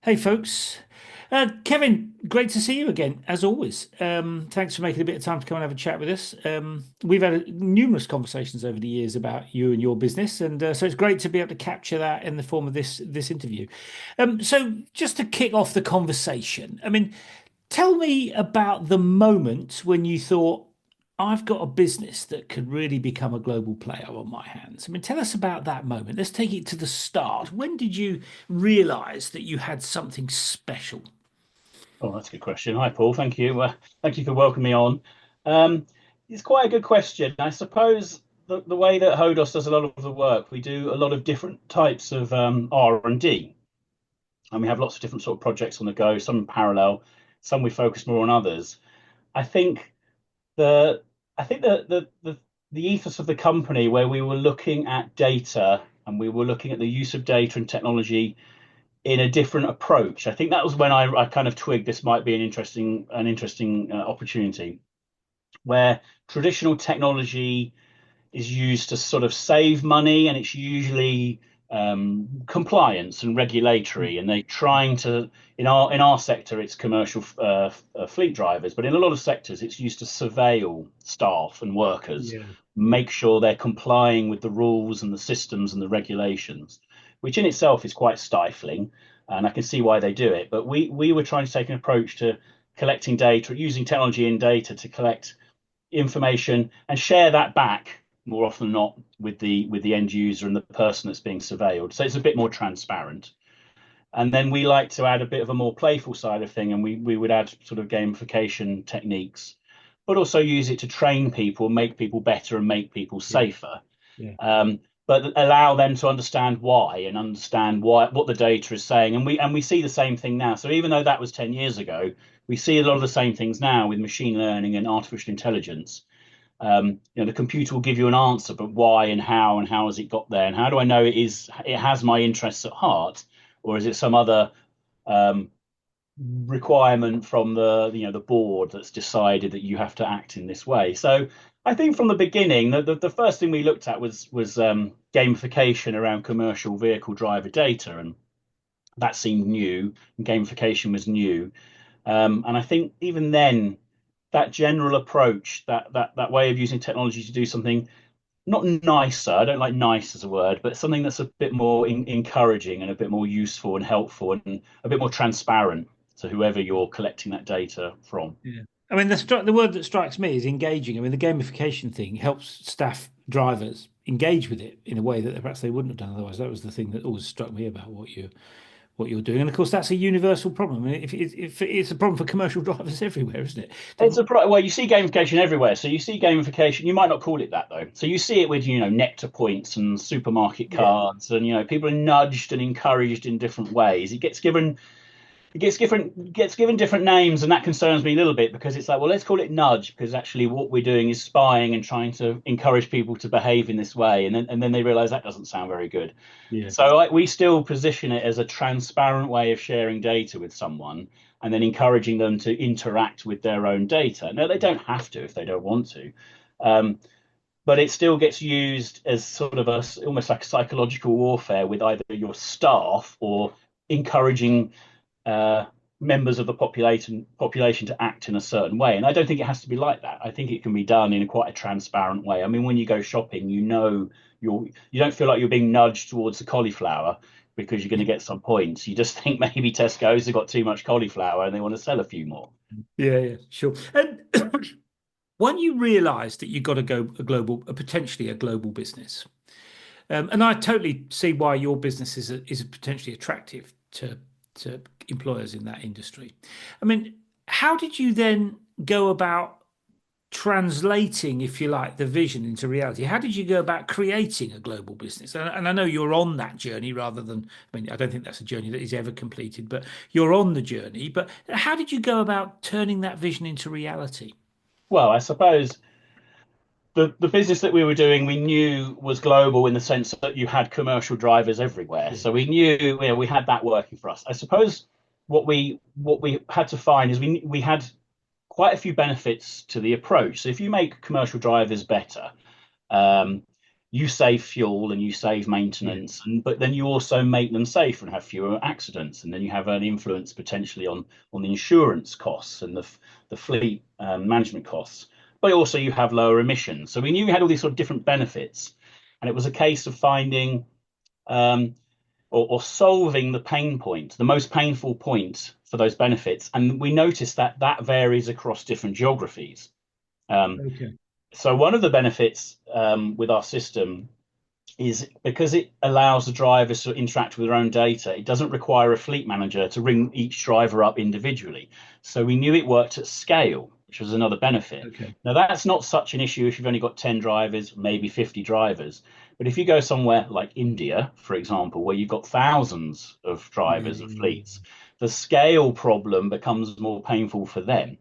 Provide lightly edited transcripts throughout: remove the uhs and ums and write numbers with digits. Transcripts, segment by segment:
Hey folks. Kevin, great to see you again, as always. Thanks for making a bit of time to come and have a chat with us. We've had numerous conversations over the years about you and your business, and so it's great to be able to capture that in the form of this interview. So, just to kick off the conversation, tell me about the moment when you thought, I've got a business that could really become a global player on my hands. Tell us about that moment. Let's take it to the start. When did you realize that you had something special? Oh, that's a good question. Hi, Paul. Thank you. Thank you for welcoming me on. Um, it's quite a good question. I suppose the way that Hodos does a lot of the work, we do a lot of different types of R&D, and we have lots of different sort of projects on the go, some in parallel, some we focus more on others. I think the I think the ethos of the company where we were looking at data and we were looking at the use of data and technology in a different approach. I think that was when I kind of twigged this might be an interesting opportunity where traditional technology is used to sort of save money, and it's usually compliance and regulatory, and they're trying to in our sector it's commercial fleet drivers, but in a lot of sectors it's used to surveil staff and workers, Yeah. make sure they're complying with the rules and the systems and the regulations, which in itself is quite stifling, and I can see why they do it. But we were trying to take an approach to collecting data, using technology and data to collect information and share that back more often than not with the end user and the person that's being surveilled. So it's a bit more transparent. And then we like to add a bit of a more playful side of thing, and we would add sort of gamification techniques, but also use it to train people, make people better, and make people Yeah. safer. Yeah. But allow them to understand why and understand what the data is saying. And we see the same thing now. So even though that was 10 years ago, we see a lot of the same things now with machine learning and artificial intelligence. The computer will give you an answer, but why and how has it got there, and how do I know it has my interests at heart, or is it some other um, requirement from the board that's decided that you have to act in this way? So I think from the beginning, the first thing we looked at was gamification around commercial vehicle driver data, and that seemed new, and gamification was new. And I think even then, that general approach, that way of using technology to do something not nicer, I don't like nice as a word, but something that's a bit more encouraging and a bit more useful and helpful and a bit more transparent to whoever you're collecting that data from. Yeah. The word that strikes me is engaging. The gamification thing helps staff drivers engage with it in a way that perhaps they wouldn't have done otherwise. That was the thing that always struck me about what you're doing. And of course, that's a universal problem. If it's a problem for commercial drivers everywhere, isn't it? It's Don't- a well, you see gamification everywhere. So you see gamification. You might not call it that though. So you see it with nectar points and supermarket Yeah. cards, and people are nudged and encouraged in different ways. It gets given different names, and that concerns me a little bit because it's like, well, let's call it nudge, because actually what we're doing is spying and trying to encourage people to behave in this way, and then they realize that doesn't sound very good. Yeah. So we still position it as a transparent way of sharing data with someone, and then encouraging them to interact with their own data. No, they don't have to if they don't want to. Um, but it still gets used as sort of almost like a psychological warfare with either your staff or encouraging uh, members of the population to act in a certain way. And I don't think it has to be like that. I think it can be done in quite a transparent way. I mean, when you go shopping, you don't feel like you're being nudged towards the cauliflower because you're going to get some points. You just think maybe Tesco's have got too much cauliflower and they want to sell a few more. Yeah, yeah, sure. And when you realize that you've got to go potentially a global business, and I totally see why your business is potentially attractive to employers in that industry. How did you then go about translating, if you like, the vision into reality? How did you go about creating a global business? And I know you're on that journey rather than, I don't think that's a journey that is ever completed, but you're on the journey. But how did you go about turning that vision into reality? Well, I suppose the business that we were doing, we knew was global in the sense that you had commercial drivers everywhere. Yeah. So we knew, we had that working for us. I suppose what we had to find is we had quite a few benefits to the approach. So if you make commercial drivers better, um, you save fuel and you save Yeah. maintenance, but then you also make them safer and have fewer accidents, and then you have an influence potentially on the insurance costs and the fleet management costs. But also you have lower emissions. So we knew we had all these sort of different benefits, and it was a case of finding um, or solving the pain point, the most painful point for those benefits. And we noticed that that varies across different geographies. Um, Okay. so one of the benefits with our system is because it allows the drivers to interact with their own data, it doesn't require a fleet manager to ring each driver up individually. So we knew it worked at scale, which was another benefit. Okay. Now, that's not such an issue if you've only got 10 drivers, maybe 50 drivers. But if you go somewhere like India, for example, where you've got thousands of drivers and Mm. fleets, the scale problem becomes more painful for them.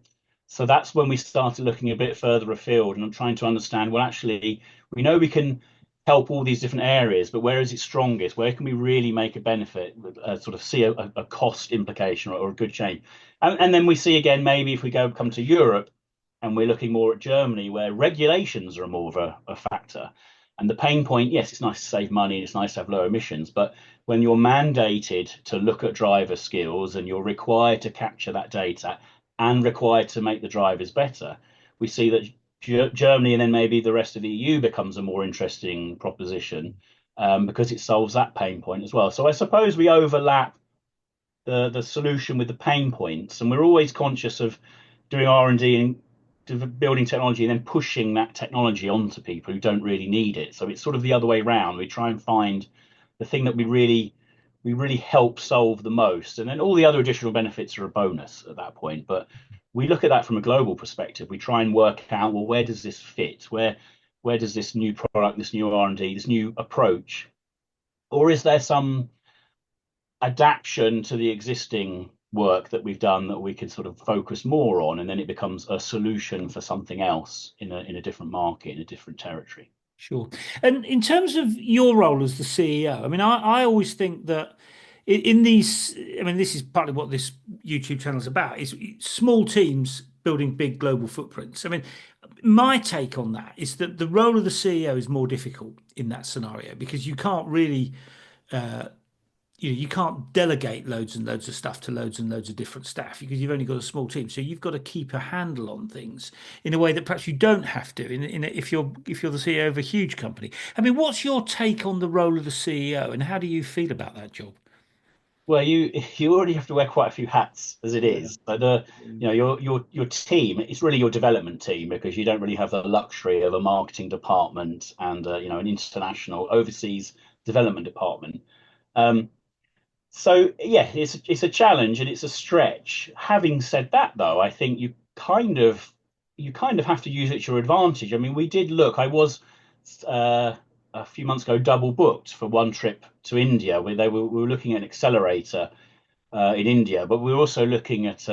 So that's when we started looking a bit further afield and trying to understand, well, actually, we know we can help all these different areas, but where is it strongest? Where can we really make a benefit, sort of see a cost implication or a good change? And then we see again, maybe if we come to Europe and we're looking more at Germany, where regulations are more of a factor. And the pain point, yes, it's nice to save money, it's nice to have low emissions, but when you're mandated to look at driver skills and you're required to capture that data and required to make the drivers better, we see that Germany and then maybe the rest of the EU becomes a more interesting proposition because it solves that pain point as well. So I suppose we overlap the solution with the pain points, and we're always conscious of doing R&D and building technology and then pushing that technology onto people who don't really need it. So it's sort of the other way around. We try and find the thing that we really help solve the most, and then all the other additional benefits are a bonus at that point. But we look at that from a global perspective. We try and work out, well, where does this fit? Where does this new product, this new R&D, this new approach, or is there some adaptation to the existing work that we've done that we can sort of focus more on, and then it becomes a solution for something else in a different market, in a different territory. Sure. And in terms of your role as the CEO, I mean, I always think that in these, I mean, this is partly what this YouTube channel is about, is small teams building big global footprints. I mean, my take on that is that the role of the CEO is more difficult in that scenario because you can't really you can't delegate loads and loads of stuff to loads and loads of different staff because you've only got a small team. So you've got to keep a handle on things in a way that perhaps you don't have to if you're the CEO of a huge company. I mean, what's your take on the role of the CEO and how do you feel about that job? Well, you already have to wear quite a few hats as it Yeah. is. But your team, it's really your development team because you don't really have the luxury of a marketing department and an international overseas development department. Um, so yeah, it's a challenge and it's a stretch. Having said that, though, I think you kind of have to use it to your advantage. I mean, we did look. I was uh, a few months ago double booked for one trip to India, where we were looking at an accelerator in India, but we were also looking at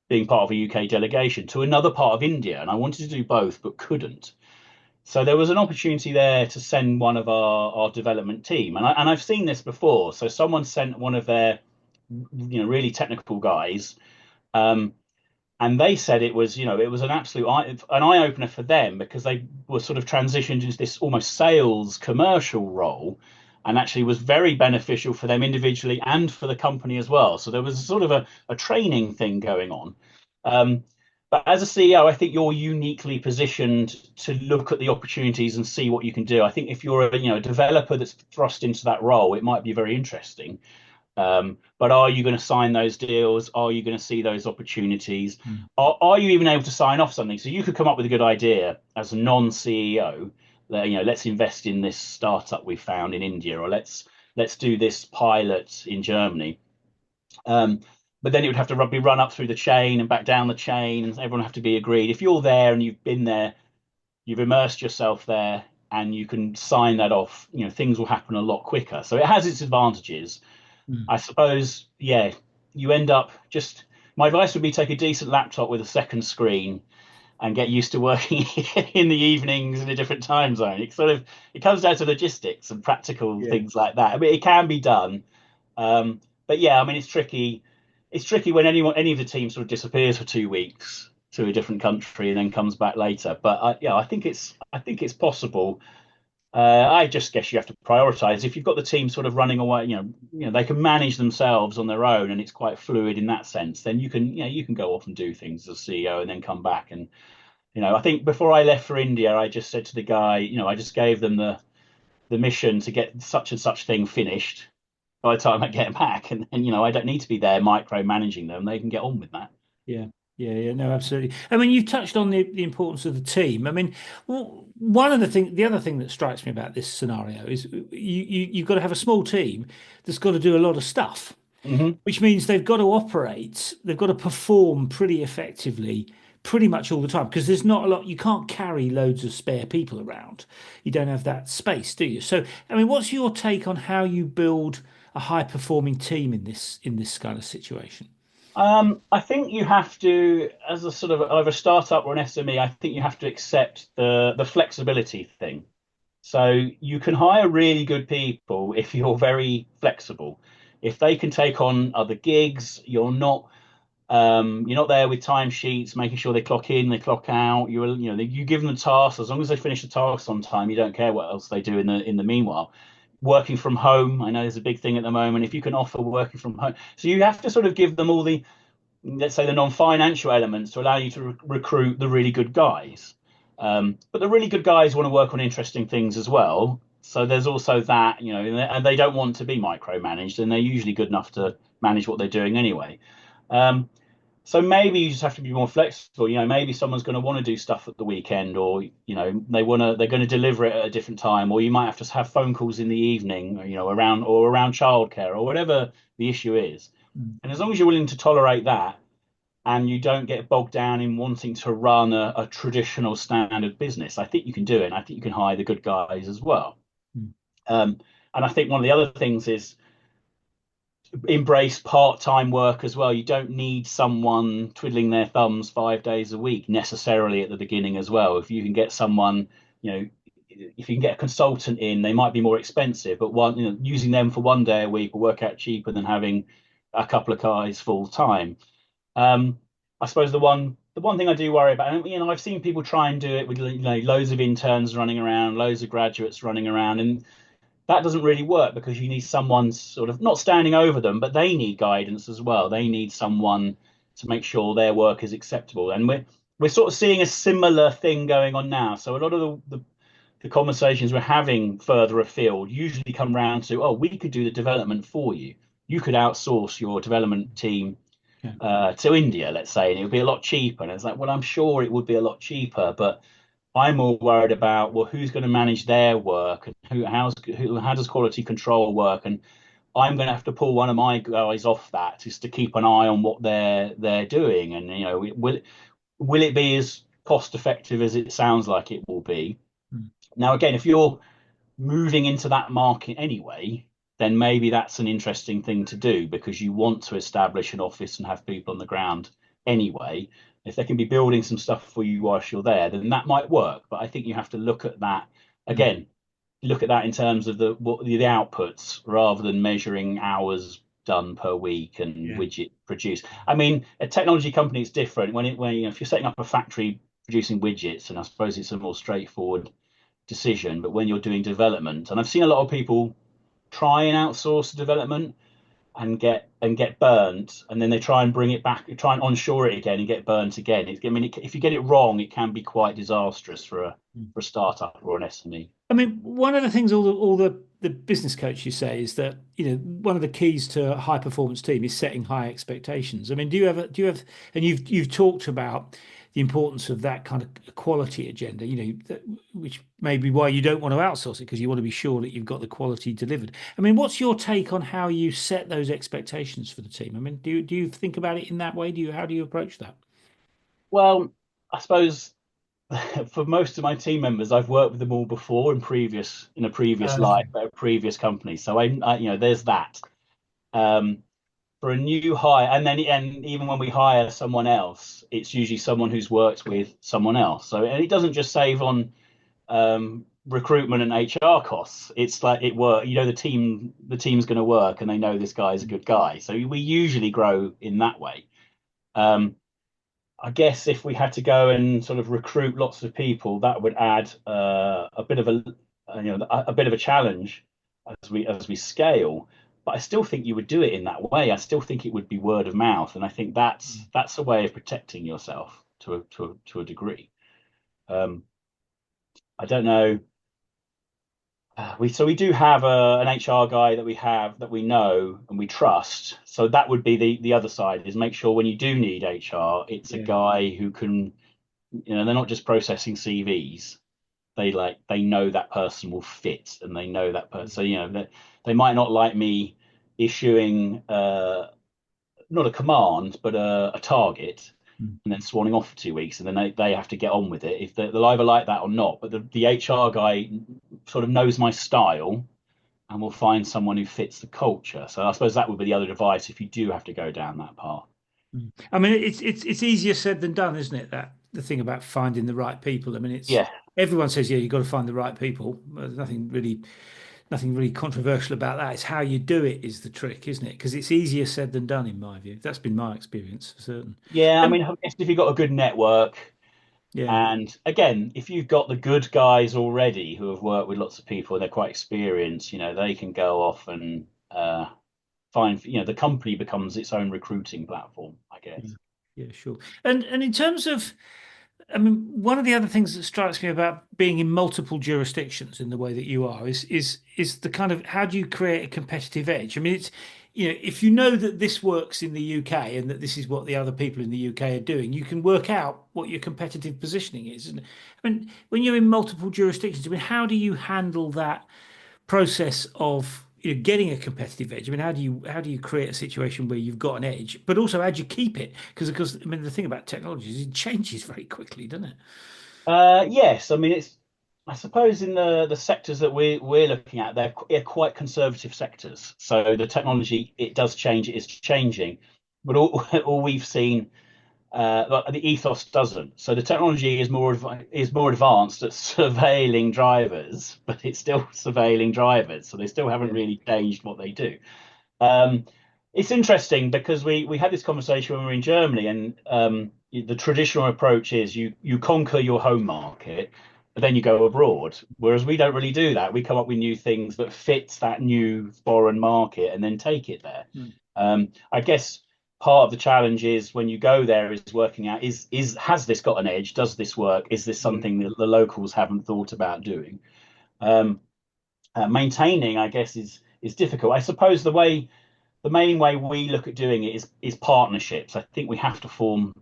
being part of a UK delegation to another part of India, and I wanted to do both but couldn't. So there was an opportunity there to send one of our development team, and I've seen this before. So someone sent one of their really technical guys, um, and they said it was an absolute an eye opener for them because they were sort of transitioned into this almost sales commercial role, and actually was very beneficial for them individually and for the company as well. So there was sort of a training thing going on. Um, but as a CEO, I think you're uniquely positioned to look at the opportunities and see what you can do. I think if you're a developer that's thrust into that role, it might be very interesting. But are you going to sign those deals? Are you going to see those opportunities? Mm. Are you even able to sign off something? So you could come up with a good idea as a non-CEO that let's invest in this startup we found in India, or let's do this pilot in Germany. Um, but then it would have to be run up through the chain and back down the chain, and everyone would have to be agreed. If you're there and you've been there, you've immersed yourself there, and you can sign that off, things will happen a lot quicker. So it has its advantages. Mm. I suppose, yeah, you end up just. My advice would be take a decent laptop with a second screen and get used to working in the evenings in a different time zone. It comes down to logistics and practical Yeah. things like that. I mean, it can be done, but yeah, I mean, it's tricky. It's tricky when any of the team sort of disappears for 2 weeks to a different country and then comes back later. But yeah, I think it's possible. I just guess you have to prioritize. If you've got the team sort of running away, they can manage themselves on their own, and it's quite fluid in that sense. Then you can go off and do things as CEO, and then come back. And I think before I left for India, I just said to the guy, I just gave them the mission to get such and such thing finished by the time I get back, and then I don't need to be there micromanaging them. They can get on with that. Yeah, yeah, no, absolutely. I mean, you touched on the importance of the team. I mean, one of the other thing that strikes me about this scenario is you've got to have a small team that's got to do a lot of stuff, Hmm. which means they've got to operate, they've got to perform pretty effectively pretty much all the time because there's not a lot, you can't carry loads of spare people around. You don't have that space, do you? So, I mean, what's your take on how you build a high performing team in this kind of situation? I think you have to, as a sort of either a startup or an SME, I think you have to accept the flexibility thing. So you can hire really good people if you're very flexible. If they can take on other gigs, you're not there with timesheets, making sure they clock in, they clock out. You give them the tasks as long as they finish the tasks on time. You don't care what else they do in the meanwhile. Working from home, I know there's a big thing at the moment. If you can offer working from home, so you have to sort of give them all the, let's say, the non-financial elements to allow you to recruit the really good guys. But the really good guys want to work on interesting things as well. So there's also that, and they don't want to be micromanaged, and they're usually good enough to manage what they're doing anyway. Um, so maybe you just have to be more flexible. Maybe someone's going to want to do stuff at the weekend, or they're going to deliver it at a different time, or you might have to have phone calls in the evening, around childcare or whatever the issue is. Mm. And as long as you're willing to tolerate that, and you don't get bogged down in wanting to run a traditional standard business, I think you can do it. And I think you can hire the good guys as well. Mm. Um, and I think one of the other things is embrace part-time work as well. You don't need someone twiddling their thumbs 5 days a week necessarily at the beginning as well. If you can get someone, you know, if you can get a consultant in, they might be more expensive, but using them for 1 day a week will work out cheaper than having a couple of guys full time. Um, I suppose the one thing I do worry about, and I've seen people try and do it with loads of interns running around, loads of graduates running around, and that doesn't really work because you need someone sort of not standing over them, but they need guidance as well. They need someone to make sure their work is acceptable. And we're sort of seeing a similar thing going on now. So a lot of the conversations we're having further afield usually come round to, oh, we could do the development for you. You could outsource your development team Yeah. to India, let's say, and it would be a lot cheaper. And it's like, well, I'm sure it would be a lot cheaper, but I'm more worried about, well, who's going to manage their work and how does quality control work? And I'm going to have to pull one of my guys off that just to keep an eye on what they're doing. And will it be as cost effective as it sounds like it will be? Mm. Now, again, if you're moving into that market anyway, then maybe that's an interesting thing to do because you want to establish an office and have people on the ground anyway. If they can be building some stuff for you whilst you're there, then that might work. But I think you have to look at that Mm. again, look at that in terms of the outputs rather than measuring hours done per week and Yeah. widget produced. I mean, a technology company is different when if you're setting up a factory producing widgets, and I suppose it's a more straightforward decision. But when you're doing development, and I've seen a lot of people try and outsource development and get burnt, and then they try and bring it back, try and onshore it again and get burnt again. If you get it wrong, it can be quite disastrous for a Mm. for a startup or an SME. I mean, one of the things the business coaches say is that, one of the keys to a high performance team is setting high expectations. I mean, and you've talked about the importance of that kind of quality agenda, which may be why you don't want to outsource it because you want to be sure that you've got the quality delivered. I mean, what's your take on how you set those expectations for the team? I mean, do you think about it in that way? How do you approach that? Well, I suppose for most of my team members, I've worked with them all before in a previous life at a previous company. So there's that. Um, for a new hire, and even when we hire someone else, it's usually someone who's worked with someone else. So, and it doesn't just save on recruitment and HR costs. It's like it work. The team's going to work, and they know this guy is a good guy. So we usually grow in that way. Um, I guess if we had to go and sort of recruit lots of people, that would add a bit of a bit of a challenge as we scale. But I still think you would do it in that way. I still think it would be word of mouth, and I think that's a way of protecting yourself to a degree. Um, I don't know. We do have an HR guy that we know and we trust. So that would be the other side, is make sure when you do need HR, it's a Yeah. guy who can, they're not just processing CVs. They know that person will fit, and they know that person. So they might not like me issuing not a command but a target, Mm. and then swanning off for 2 weeks, and then they have to get on with it. If they'll either like that or not. But the HR guy sort of knows my style and will find someone who fits the culture. So I suppose that would be the other advice if you do have to go down that path. Mm. I mean, it's easier said than done, isn't it? That the thing about finding the right people. I mean, it's Yeah. everyone says, yeah, you've got to find the right people. There's nothing really controversial about that. It's how you do it is the trick, isn't it? Because it's easier said than done, in my view. That's been my experience for certain. Yeah, I Um, mean, I guess if you've got a good network, yeah, and again, if you've got the good guys already who have worked with lots of people and they're quite experienced, they can go off and find, the company becomes its own recruiting platform, I yeah, guess. yeah, sure. And in terms of, I mean, one of the other things that strikes me about being in multiple jurisdictions in the way that you are is the kind of how do you create a competitive edge? I mean, it's if you know that this works in the UK and that this is what the other people in the UK are doing, you can work out what your competitive positioning is. And I mean, when you're in multiple jurisdictions, I mean, how do you handle that process of getting a competitive edge? I mean, how do you create a situation where you've got an edge, but also how do you keep it? Because of course, I mean, the thing about technology is it changes very quickly, doesn't it? Yes, I mean I suppose in the sectors that we're looking at, they're quite conservative sectors. So the technology, it does change, it is changing, but all we've seen, the ethos doesn't. So the technology is more advanced at surveilling drivers, but it's still surveilling drivers. So they still haven't Yeah. really changed what they do. Um, it's interesting because we had this conversation when we were in Germany, and the traditional approach is you conquer your home market, but then you go abroad. Whereas we don't really do that. We come up with new things that fits that new foreign market and then take it there. Mm. I guess part of the challenge is when you go there is working out is has this got an edge? Does this work? Is this Yeah. something that the locals haven't thought about doing? Um, Maintaining, I guess, is difficult. I suppose the main way we look at doing it is partnerships. I think we have to form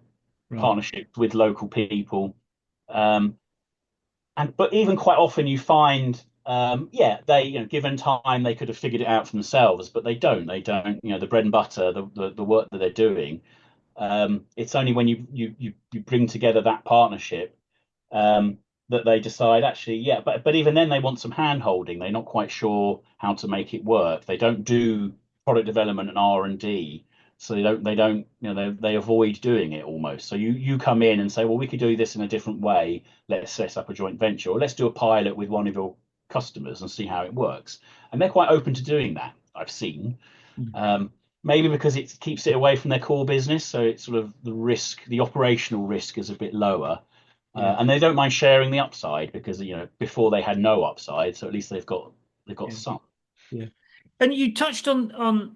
Right. partnerships with local people, um, and but even quite often you find, yeah, they given time they could have figured it out for themselves, but they don't. They don't. The bread and butter, the work that they're doing. It's only when you bring together that partnership, um, that they decide actually, yeah, but even then they want some hand holding. They're not quite sure how to make it work. They don't do product development and R&D, so they don't they avoid doing it almost. So you come in and say, well, we could do this in a different way. Let's set up a joint venture, or let's do a pilot with one of your customers and see how it works. And they're quite open to doing that, I've seen. Mm. Um, Maybe because it keeps it away from their core business, so it's sort of the operational risk is a bit lower, Yeah. and they don't mind sharing the upside because before they had no upside, so at least they've got Yeah. some. Yeah. And you touched on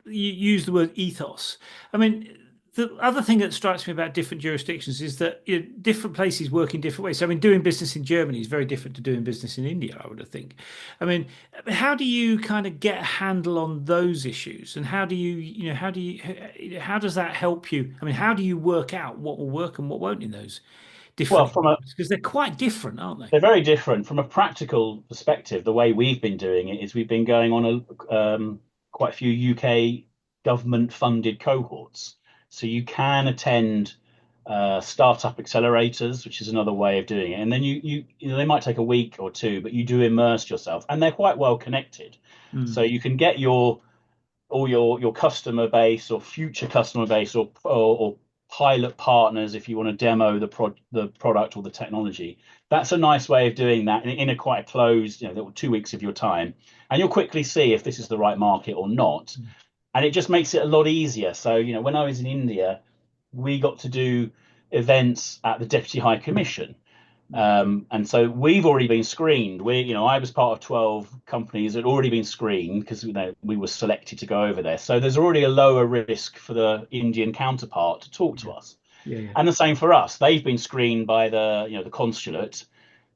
you used the word ethos. I mean, the other thing that strikes me about different jurisdictions is that different places work in different ways. So, I mean, doing business in Germany is very different to doing business in India, I would have think. I mean, how do you kind of get a handle on those issues, and how do how does that help you? I mean, how do you work out what will work and what won't in those Well, different environments? Because they're quite different, aren't they? they're very different from a practical perspective. The way we've been doing it is we've been going on quite a few UK government funded cohorts. So you can attend startup accelerators, which is another way of doing it. And then they might take a week or two, but you do immerse yourself, and they're quite well connected. So Mm. you can get all your customer base or future customer base, or pilot partners if you want to demo the product or the technology. That's a nice way of doing that in a quite a closed, 2 weeks of your time, and you'll quickly see if this is the right market or not. And it just makes it a lot easier. So when I was in India, we got to do events at the Deputy High Commission, And so we've already been screened. I was part of 12 companies that had already been screened because we were selected to go over there. So there's already a lower risk for the Indian counterpart to talk to Yeah. us. Yeah. Yeah. And the same for us. They've been screened by the consulate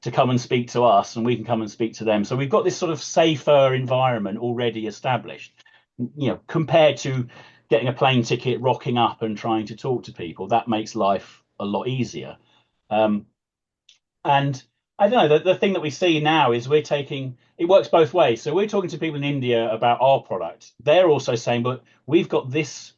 to come and speak to us, and we can come and speak to them. So we've got this sort of safer environment already established. Compared to getting a plane ticket, rocking up, and trying to talk to people, that makes life a lot easier. Um, and I don't know, the thing that we see now is it works both ways. So we're talking to people in India about our product. They're also saying, but we've got this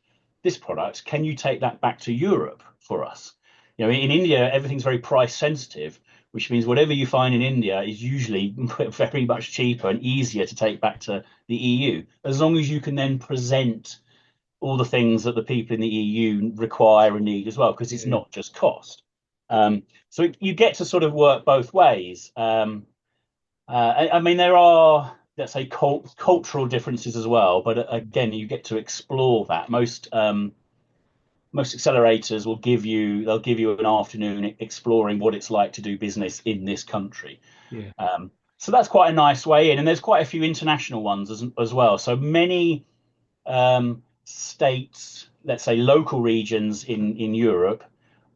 product. Can you take that back to Europe for us? In India, everything's very price sensitive, which means whatever you find in India is usually very much cheaper and easier to take back to the EU, as long as you can then present all the things that the people in the EU require and need as well, because it's Yeah. not just cost. So you get to sort of work both ways. I mean, there are, let's say, cultural differences as well, but again, you get to explore that. Most accelerators they'll give you an afternoon exploring what it's like to do business in this country. Yeah. So that's quite a nice way in, and there's quite a few international ones as well. So many states, let's say local regions in Europe,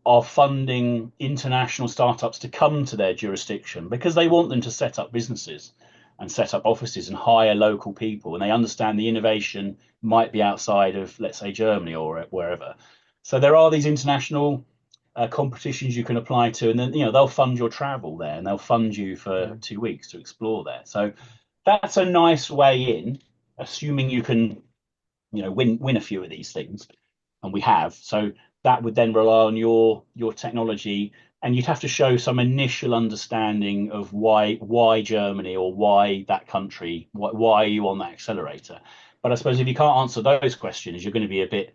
are funding international startups to come to their jurisdiction because they want them to set up businesses and set up offices and hire local people. And they understand the innovation might be outside of, let's say, Germany or wherever. So there are these international competitions you can apply to, and then they'll fund your travel there and they'll fund you for Yeah. 2 weeks to explore there. So that's a nice way in, assuming you can win a few of these things, and we have. So that would then rely on your technology, and you'd have to show some initial understanding of why Germany or why that country, why are you on that accelerator. But I suppose if you can't answer those questions, you're going to be a bit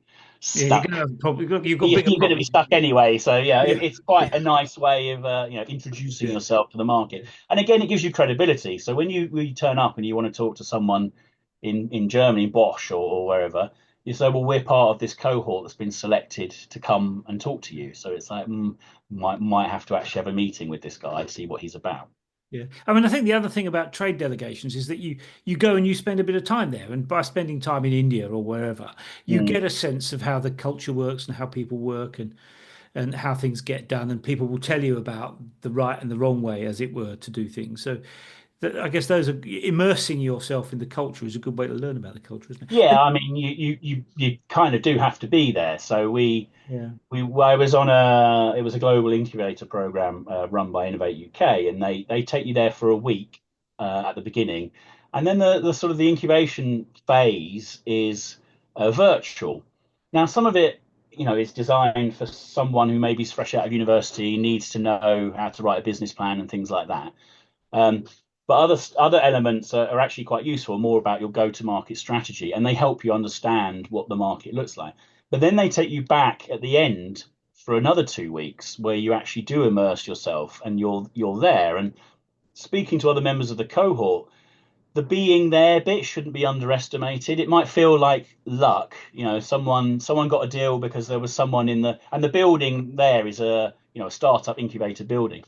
Yeah. You're stuck. gonna have probably you've got You're bigger going to be problems. stuck anyway. So yeah, Yeah. it's quite Yeah. a nice way of introducing Yeah. yourself to the market. And again, it gives you credibility. So when you turn up and you want to talk to someone in Germany, Bosch or wherever, you say, well, we're part of this cohort that's been selected to come and talk to you. So it's like, might have to actually have a meeting with this guy, see what he's about. Yeah. I mean, I think the other thing about trade delegations is that you go and you spend a bit of time there, and by spending time in India or wherever, you Mm. get a sense of how the culture works and how people work and how things get done, and people will tell you about the right and the wrong way, as it were, to do things. So I guess those are immersing yourself in the culture is a good way to learn about the culture, isn't it? Yeah, I mean, you kind of do have to be there. So Yeah. I was on it was a global incubator program run by Innovate UK, and they take you there for a week at the beginning, and then the sort of the incubation phase is virtual. Now, some of it, is designed for someone who maybe is fresh out of university, needs to know how to write a business plan and things like that. Um, but other elements are actually quite useful, more about your go-to-market strategy, and they help you understand what the market looks like. But then they take you back at the end for another 2 weeks where you actually do immerse yourself and you're there. And speaking to other members of the cohort, the being there bit shouldn't be underestimated. It might feel like luck, someone got a deal because there was someone and the building there is a startup incubator building.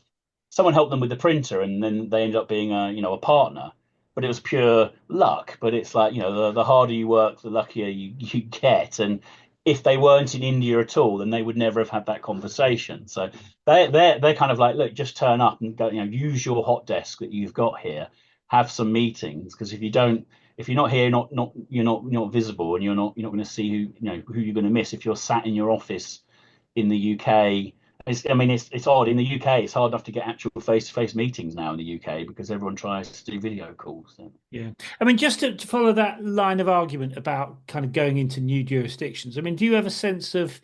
Someone helped them with the printer, and then they ended up being a partner. But it was pure luck. But it's like the harder you work, the luckier you get. And if they weren't in India at all, then they would never have had that conversation. So they're kind of like, look, just turn up and go, use your hot desk that you've got here, have some meetings, because if you're not here, you're not visible, and you're not going to see who you're going to miss if you're sat in your office in the UK. I mean, it's odd in the UK. It's hard enough to get actual face-to-face meetings now in the UK because everyone tries to do video calls. So. Yeah. I mean, just to follow that line of argument about kind of going into new jurisdictions, I mean, do you have a sense of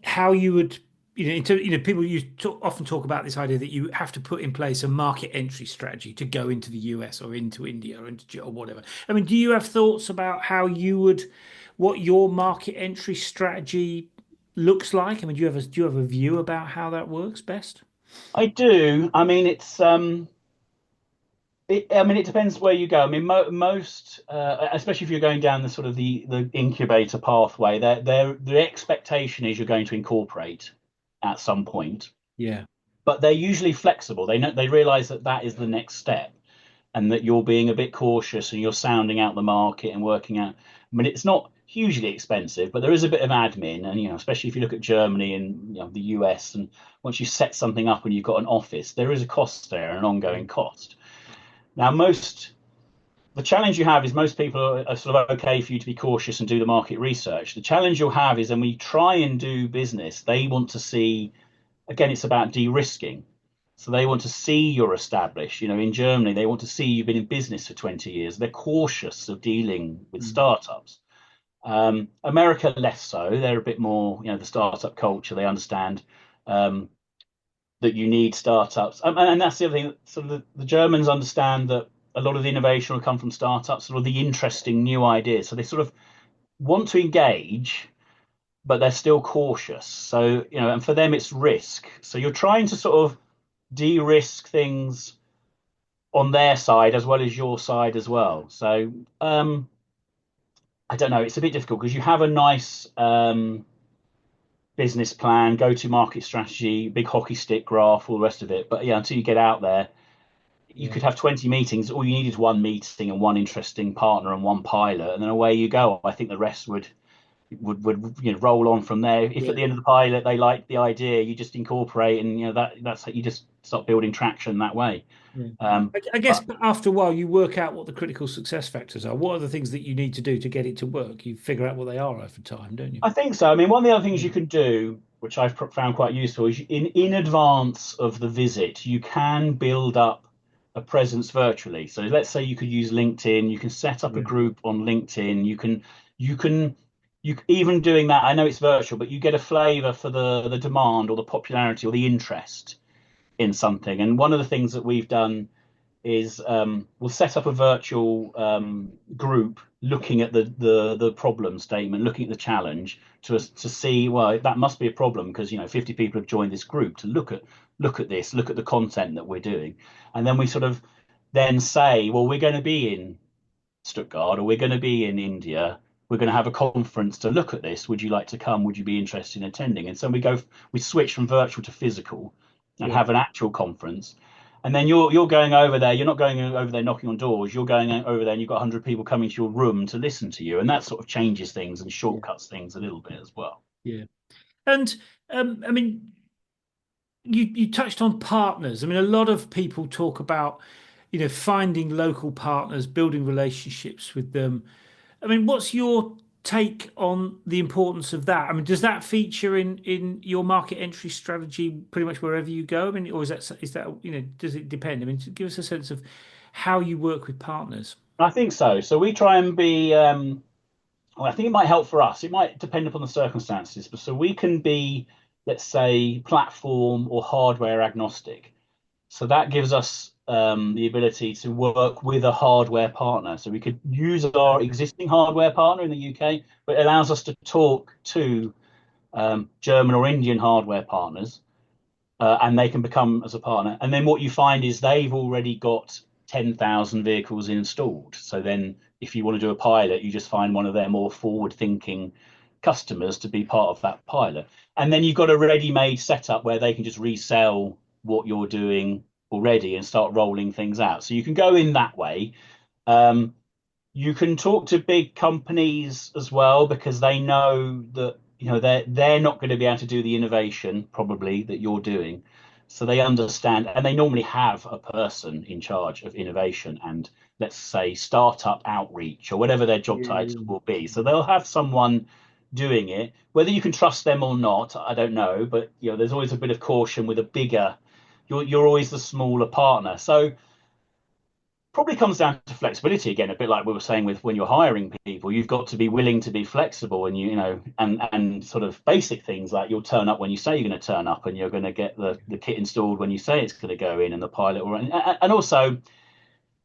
how you would, people often talk about this idea that you have to put in place a market entry strategy to go into the US or into India or whatever. I mean, do you have thoughts about what your market entry strategy looks like? I mean, do you have a view about how that works best? I do. I mean, it depends where you go. I mean, most, especially if you're going down the sort of the incubator pathway, the expectation is you're going to incorporate at some point. Yeah. but they're usually flexible. They realize that that is the next step, and that you're being a bit cautious and you're sounding out the market and working out. I mean, it's not hugely expensive, but there is a bit of admin, and especially if you look at Germany and the US, and once you set something up and you've got an office, there is a cost there, an ongoing cost. Now, the challenge you have is most people are sort of okay for you to be cautious and do the market research. The challenge you'll have is when we try and do business, they want to see, again, it's about de-risking. So they want to see you're established. In Germany, they want to see you've been in business for 20 years. They're cautious of dealing with Mm. startups. America, less so. They're a bit more, the startup culture. They understand that you need startups. And that's the other thing. Sort of the Germans understand that a lot of the innovation will come from startups, sort of the interesting new ideas. So they sort of want to engage, but they're still cautious. So, and for them, it's risk. So you're trying to sort of de-risk things on their side as well as your side as well. So I don't know. It's a bit difficult because you have a nice business plan, go-to-market strategy, big hockey stick graph, all the rest of it. But yeah, until you get out there, you Yeah. could have 20 meetings. All you need is one meeting and one interesting partner and one pilot, and then away you go. I think the rest would roll on from there. If at Yeah. the end of the pilot they like the idea, you just incorporate, and that's how you just start building traction that way. Yeah. Um, I guess but after a while, you work out what the critical success factors are. What are the things that you need to do to get it to work? You figure out what they are over time, don't you? I think so. I mean, one of the other things you Mm. can do, which I've found quite useful, is in advance of the visit, you can build up a presence virtually. So let's say you could use LinkedIn. You can set up a Yeah. group on LinkedIn. You even doing that. I know it's virtual, but you get a flavor for the demand or the popularity or the interest in something. And one of the things that we've done is we'll set up a virtual group looking at the problem statement, looking at the challenge to see, well, that must be a problem because 50 people have joined this group to look at this, look at the content that we're doing, and then we sort of then say, well, we're going to be in Stuttgart or we're going to be in India. We're going to have a conference to look at this. Would you like to come? Would you be interested in attending? And so we switch from virtual to physical and Yeah. have an actual conference. And then you're going over there. You're not going over there knocking on doors. You're going over there and you've got 100 people coming to your room to listen to you. And that sort of changes things and Yeah. shortcuts things a little bit as well. Yeah. And I mean, you touched on partners. I mean, a lot of people talk about, finding local partners, building relationships with them. I mean, what's your take on the importance of that? I mean, does that feature in your market entry strategy pretty much wherever you go? I mean, or is that does it depend? I mean, to give us a sense of how you work with partners. I think so. So we try and be. Well, I think it might help for us. It might depend upon the circumstances, but so we can be, let's say, platform or hardware agnostic. So that gives us the ability to work with a hardware partner. So we could use our existing hardware partner in the UK, but it allows us to talk to German or Indian hardware partners, and they can become as a partner. And then what you find is they've already got 10,000 vehicles installed. So then if you want to do a pilot, you just find one of their more forward-thinking customers to be part of that pilot. And then you've got a ready-made setup where they can just resell what you're doing already and start rolling things out. So you can go in that way. Um, you can talk to big companies as well because they know that they're not going to be able to do the innovation probably that you're doing. So they understand, and they normally have a person in charge of innovation and, let's say, startup outreach or whatever their job title Yeah. will be. So they'll have someone doing it. Whether you can trust them or not, I don't know. But there's always a bit of caution with a bigger. You're always the smaller partner. So probably comes down to flexibility again, a bit like we were saying with when you're hiring people, you've got to be willing to be flexible and and sort of basic things like you'll turn up when you say you're going to turn up and you're going to get the kit installed when you say it's going to go in and the pilot will run. And also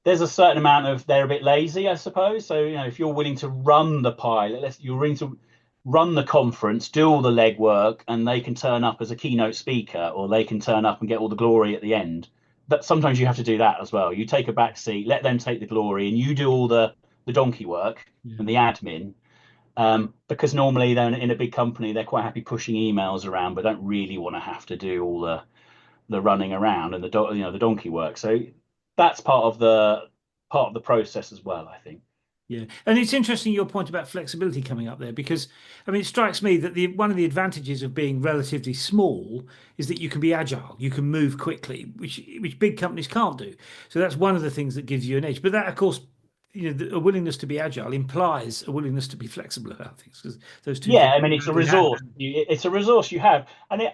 there's a certain amount of they're a bit lazy, I suppose. So if you're willing to run the pilot, you're willing to run the conference, do all the legwork, and they can turn up as a keynote speaker, or they can turn up and get all the glory at the end. But sometimes you have to do that as well. You take a back seat, let them take the glory, and you do all the donkey work Yeah. and the admin. Because normally they're in a big company, they're quite happy pushing emails around, but don't really want to have to do all the running around and the donkey work. So that's part of the process as well, I think. Yeah, and it's interesting your point about flexibility coming up there because I mean it strikes me that the one of the advantages of being relatively small is that you can be agile, you can move quickly, which big companies can't do. So that's one of the things that gives you an edge. But that, of course, a willingness to be agile implies a willingness to be flexible about things because those two Yeah, things I mean, go it's a hand in hand. resource. It's a resource you have,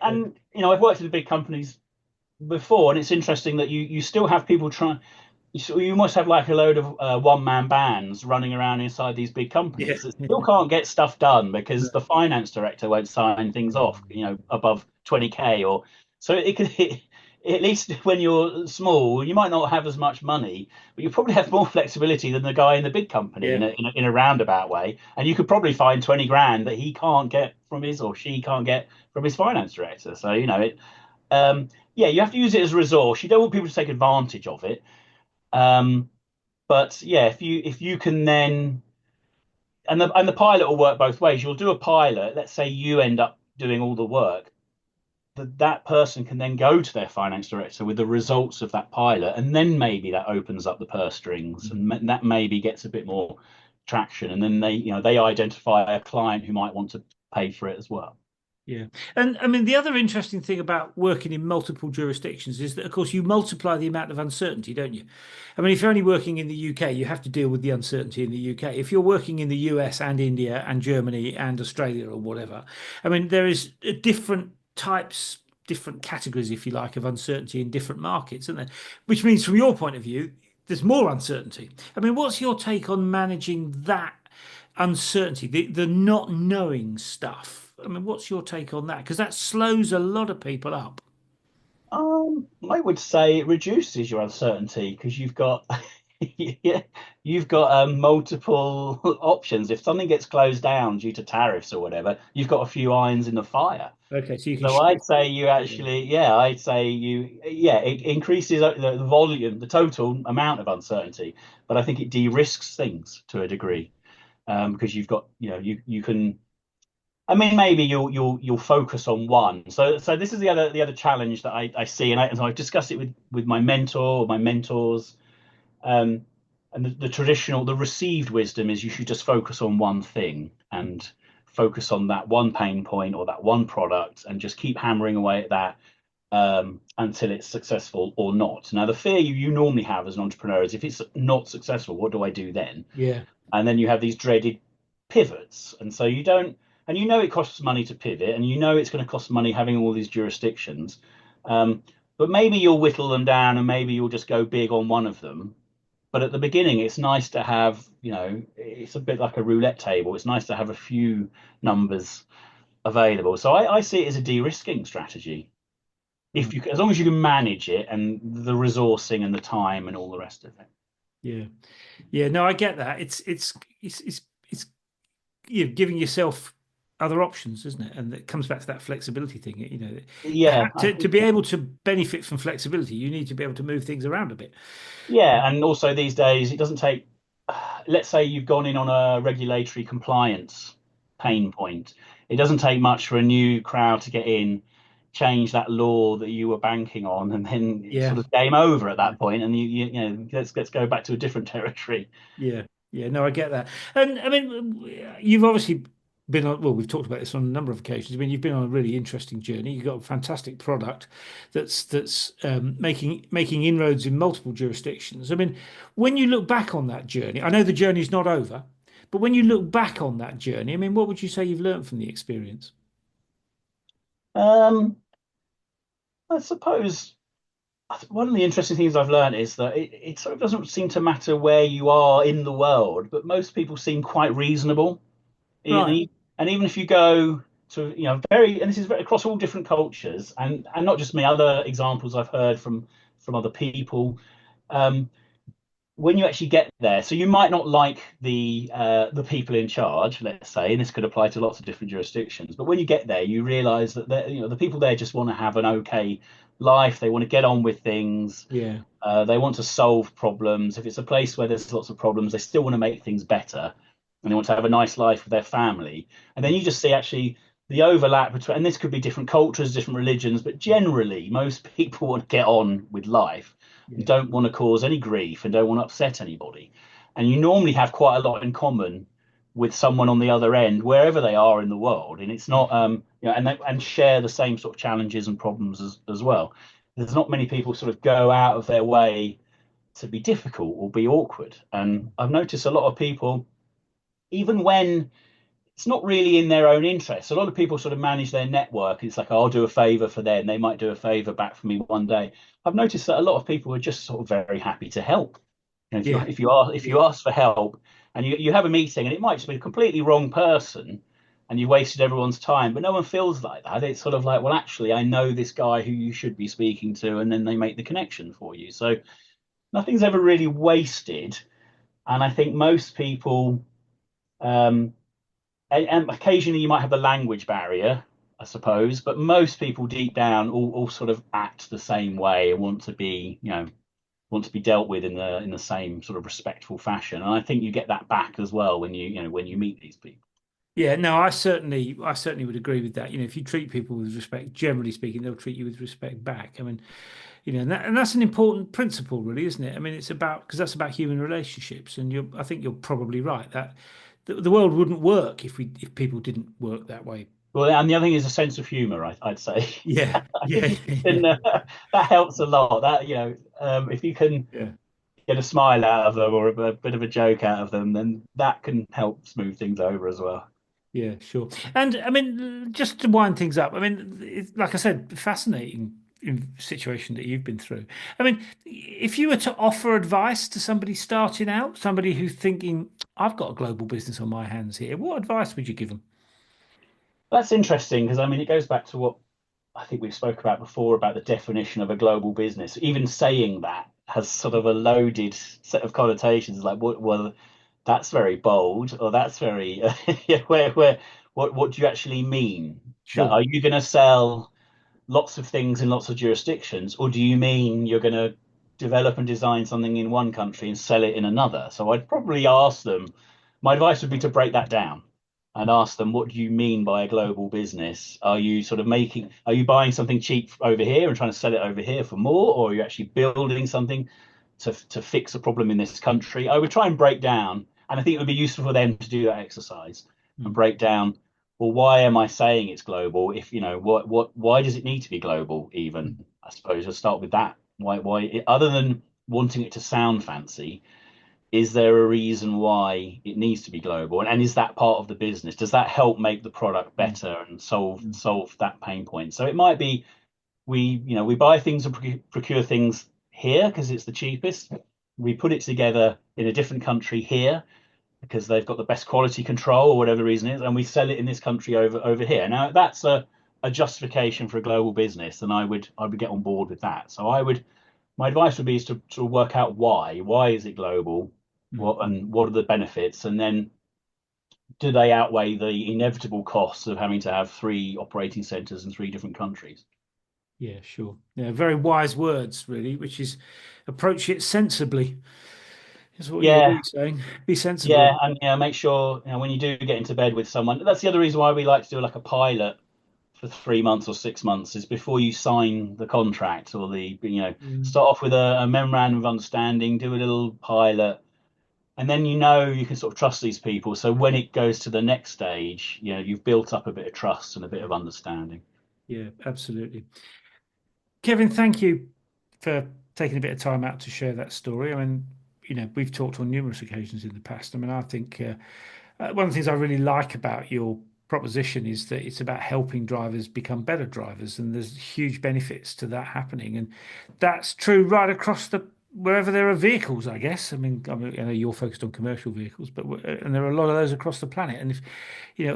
Yeah. and I've worked in big companies before, and it's interesting that you still have people trying. You must have like a load of one-man bands running around inside these big Yeah. companies that still can't get stuff done because No. the finance director won't sign things off, above 20K or so it could at least when you're small, you might not have as much money, but you probably have more flexibility than the guy in the big company Yeah. in a roundabout way. And you could probably find 20 grand that he can't get from his or she can't get from his finance director. So, yeah, you have to use it as a resource. You don't want people to take advantage of it. Um, but yeah, if you can then and the pilot will work both ways. You'll do a pilot. Let's say you end up doing all the work. That person can then go to their finance director with the results of that pilot, and then maybe that opens up the purse strings, and that maybe gets a bit more traction. And then they identify a client who might want to pay for it as well. Yeah. And I mean, the other interesting thing about working in multiple jurisdictions is that, of course, you multiply the amount of uncertainty, don't you? I mean, if you're only working in the UK, you have to deal with the uncertainty in the UK. If you're working in the US and India and Germany and Australia or whatever, I mean, there is different types, different categories, if you like, of uncertainty in different markets, isn't there? Which means, from your point of view, there's more uncertainty. I mean, what's your take on managing that uncertainty, the not knowing stuff? I mean, what's your take on that? Because that slows a lot of people up. I would say it reduces your uncertainty because you've got yeah, you've got multiple options. If something gets closed down due to tariffs or whatever, you've got a few irons in the fire. Okay, so you can So shift. I'd say you actually, yeah, I'd say it increases the volume, the total amount of uncertainty, but I think it de-risks things to a degree because you've got, you can. I mean, maybe you'll focus on one. So this is the other challenge that I see, and I've discussed it with my mentor, or my mentors, um, and the received wisdom is you should just focus on one thing and focus on that one pain point or that one product and just keep hammering away at that until it's successful or not. Now, the fear you normally have as an entrepreneur is if it's not successful, what do I do then? Yeah, And then you have these dreaded pivots, and so you don't, and it costs money to pivot, and it's going to cost money having all these jurisdictions. Um, but maybe you'll whittle them down, and maybe you'll just go big on one of them. But at the beginning, it's nice to have, it's a bit like a roulette table. It's nice to have a few numbers available. So I see it as a de-risking strategy. mm, As long as you can manage it and the resourcing and the time and all the rest of it. yeah, yeah. No, I get that. It's giving yourself other options, isn't it? And it comes back to that flexibility thing. Yeah, I To think be so. able to benefit from flexibility, you need to be able to move things around a bit. Yeah, and also these days it doesn't take. Let's say you've gone in on a regulatory compliance pain point. It doesn't take much for a new crowd to get in, change that law that you were banking on, and then it's Yeah. sort of game over at that point. And let's go back to a different territory. Yeah, yeah, no, I get that. And I mean, you've obviously been on, well, we've talked about this on a number of occasions. I mean, you've been on a really interesting journey. You've got a fantastic product that's making inroads in multiple jurisdictions. I mean, when you look back on that journey, I know the journey's not over, but when you look back on that journey, I mean, what would you say you've learned from the experience? Um, I suppose one of the interesting things I've learned is that it sort of doesn't seem to matter where you are in the world, but most people seem quite reasonable. And Right. and even if you go to, and this is very, across all different cultures, and not just me, other examples I've heard from other people. Um, when you actually get there, so you might not like the people in charge, let's say, and this could apply to lots of different jurisdictions. But when you get there, you realise that the people there just want to have an okay life. They want to get on with things. Yeah. They want to solve problems. If it's a place where there's lots of problems, they still want to make things better, and they want to have a nice life with their family. And then you just see actually the overlap between, and this could be different cultures, different religions, but generally, most people want to get on with life and Yeah. don't want to cause any grief and don't want to upset anybody. And you normally have quite a lot in common with someone on the other end, wherever they are in the world. And it's not, and share the same sort of challenges and problems as well. There's not many people sort of go out of their way to be difficult or be awkward. And I've noticed a lot of people, even when it's not really in their own interest. A lot of people sort of manage their network. It's like, oh, I'll do a favor for them. They might do a favor back for me one day. I've noticed that a lot of people are just sort of very happy to help. You know, Yeah. if Yeah. you ask for help and you have a meeting and it might just be a completely wrong person and you wasted everyone's time, but no one feels like that. It's sort of like, well, actually, I know this guy who you should be speaking to, and then they make the connection for you. So nothing's ever really wasted. And I think most people um, and occasionally you might have the language barrier, I suppose, but most people deep down all sort of act the same way and want to be, want to be dealt with in the same sort of respectful fashion. And I think you get that back as well when when you meet these people. Yeah, no, I certainly would agree with that. If you treat people with respect, generally speaking, they'll treat you with respect back. I mean, and that's an important principle, really, isn't it? I mean, it's about because that's about human relationships, and I think you're probably right that the world wouldn't work if people didn't work that way. Well, and the other thing is a sense of humor, I'd say. Yeah, I yeah, think if you yeah, can, that helps a lot. That, if you can yeah. get a smile out of them or a bit of a joke out of them, then that can help smooth things over as well. Yeah, sure. And I mean, just to wind things up, I mean, like I said, fascinating situation that you've been through. I mean, if you were to offer advice to somebody starting out, somebody who's thinking, I've got a global business on my hands here, what advice would you give them? That's interesting because I mean, it goes back to what I think we've spoke about before about the definition of a global business. Even saying that has sort of a loaded set of connotations. Like, well, that's very bold, or that's very yeah, where what do you actually mean? That Sure. are you going to sell lots of things in lots of jurisdictions, or do you mean you're going to develop and design something in one country and sell it in another? So I'd probably ask them. My advice would be to break that down and ask them, what do you mean by a global business? Are you buying something cheap over here and trying to sell it over here for more, or are you actually building something to fix a problem in this country? I would try and break down, and I think it would be useful for them to do that exercise and Mm. break down, well, why am I saying it's global? If why does it need to be global? Even Mm. I suppose I'll start with that. Other than wanting it to sound fancy, is there a reason why it needs to be global? And is that part of the business? Does that help make the product Mm. better and solve Mm. solve that pain point? So it might be we buy things and procure things here because it's the cheapest. We put it together in a different country here because they've got the best quality control or whatever the reason is, and we sell it in this country over here. Now that's a justification for a global business, and I would get on board with that. So my advice would be is to work out why. Why is it global? Mm. What are the benefits? And then do they outweigh the inevitable costs of having to have three operating centers in three different countries? Yeah, sure. Yeah, very wise words, really, which is approach it sensibly, is what you're Yeah, really saying. Be yeah, sensible. and make sure when you do get into bed with someone. That's the other reason why we like to do like a pilot for 3 months or 6 months is before you sign the contract or Mm. start off with a memorandum of understanding, do a little pilot, and then you can sort of trust these people. So when it goes to the next stage, you've built up a bit of trust and a bit of understanding. Yeah, absolutely. Kevin, thank you for taking a bit of time out to share that story. I mean, we've talked on numerous occasions in the past. I mean, I think one of the things I really like about your proposition is that it's about helping drivers become better drivers, and there's huge benefits to that happening. And that's true right across the wherever there are vehicles, I guess. I know you're focused on commercial vehicles, but and there are a lot of those across the planet. And if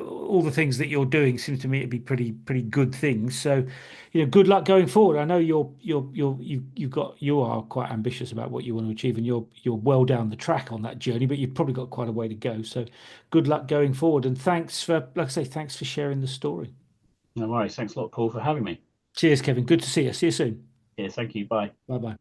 all the things that you're doing seem to me to be pretty good things. So, good luck going forward. I know you are quite ambitious about what you want to achieve, and you're well down the track on that journey, but you've probably got quite a way to go. So, good luck going forward, and thanks for, like I say, thanks for sharing the story. No worries. Thanks a lot, Paul, for having me. Cheers, Kevin. Good to see you. See you soon. Yeah, thank you. Bye. Bye bye.